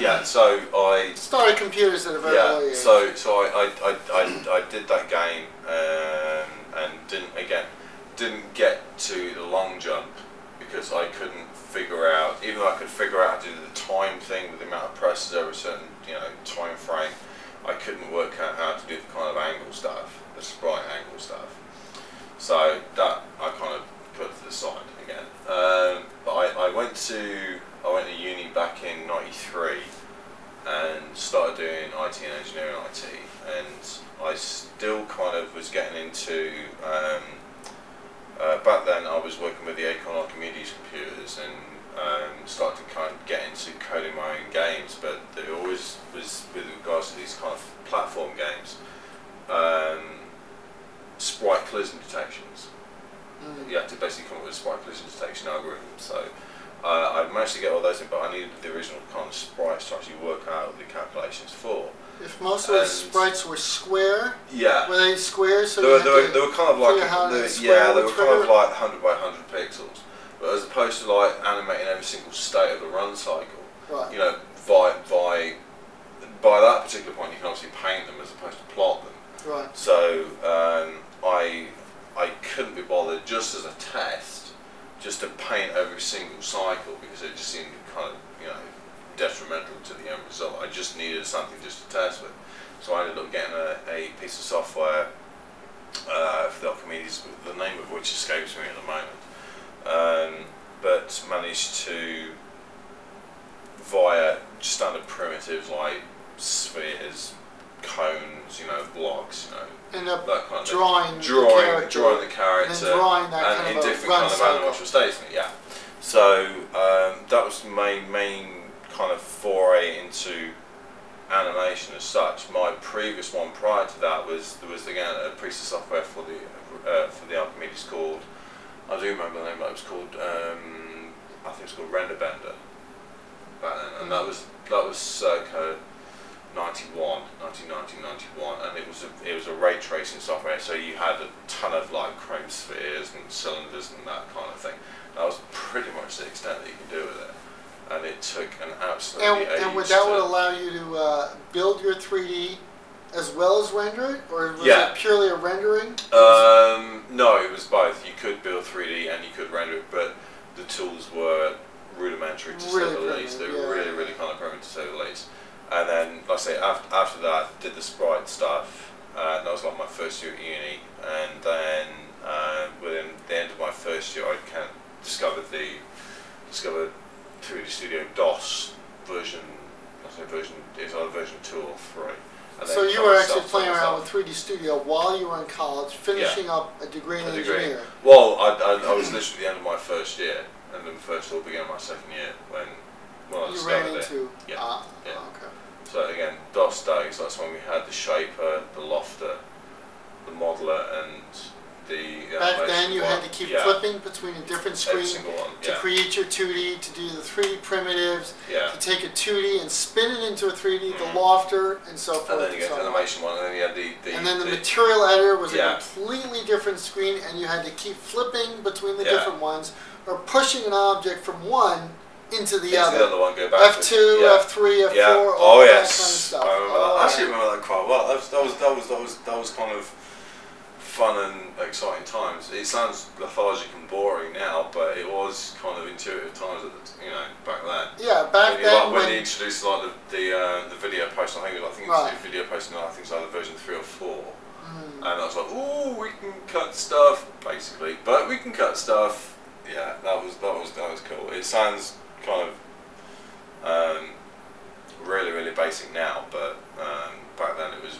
yeah. So I started computers at a very early age. So I did that game and didn't get to the long jump because I couldn't figure out, even though I could figure out how to do the time thing with the amount of presses over a certain time frame, I couldn't work out how to do the kind of angle stuff, the sprite angle stuff. So that I kind of put to the side again. But I went to uni back in '93 and started doing IT and engineering IT, and I still kind of was getting into. Back then, I was working with the Accom Archimedes computers and started to kind of get into coding my own games, but it always was with regards to these kind of platform games. Sprite collision detections. You had to basically come up with a sprite collision detection algorithm. So I managed to get all those in, but I needed the original kind of sprites to actually work out the calculations for. If most of the sprites were square, yeah, were they square? So they were kind of like they were kind of like 100 by 100 pixels, but as opposed to like animating every single state of the run cycle, right. you know, by that particular point, you can obviously paint them as opposed to plot them. Right. So I couldn't be bothered just as a test, just to paint every single cycle because it just seemed kind of detrimental to the end result. I just needed something just to test with. So I ended up getting a piece of software for the Archimedes, the name of which escapes me at the moment, but managed to, via standard primitives like spheres, cones, blocks, end up that kind of drawing the character, and drawing that and kind in of different kind of animational states. Yeah. So that was my main kind of foray into animation as such. My previous one prior to that was again a piece of software for the Archimedes called, I do remember the name, but it was called I think it's called RenderBender back then, and that was circa 1990, 91, and it was a ray tracing software. So you had a ton of like chrome spheres and cylinders and that kind of thing. That was pretty much the extent that you could do with it. And it took an absolutely age. And would allow you to build your 3D as well as render it, or was it purely a rendering? No, it was both. You could build 3D and you could render it, but the tools were rudimentary to say the least. They were really kind of primitive to say the least. And then, like I say, after that, I did the sprite stuff. That was like my first year at uni, and then within the end of my first year, I kind of discovered 3D Studio DOS version. It's either version 2 or 3. And so you were actually playing around with 3D Studio while you were in college, finishing up a degree in engineering. Well, I was literally at the end of my first year, and then the first year began my second year when I discovered it. Okay. So again, DOS days, that's when we had the shaper, the lofter, the modeler, and the back then you had to keep flipping between a different screen to create your 2D, to do the 3D primitives, to take a 2D and spin it into a 3D, the lofter, and so forth. And then you get the animation one, and then you had the material editor was a completely different screen, and you had to keep flipping between the different ones, or pushing an object from one into the other. The other one, go back F2, F3, F4, all that kind of stuff. I remember that. I actually remember that quite well. That was kind of fun and exciting times. It sounds lethargic and boring now, but it was kind of intuitive times back then. Yeah, back then when they introduced like the video post, I think it was video posting. I think it's either version 3 or 4, and I was like, oh, we can cut stuff basically, but we can cut stuff. Yeah, that was cool. It sounds kind of really basic now, but back then it was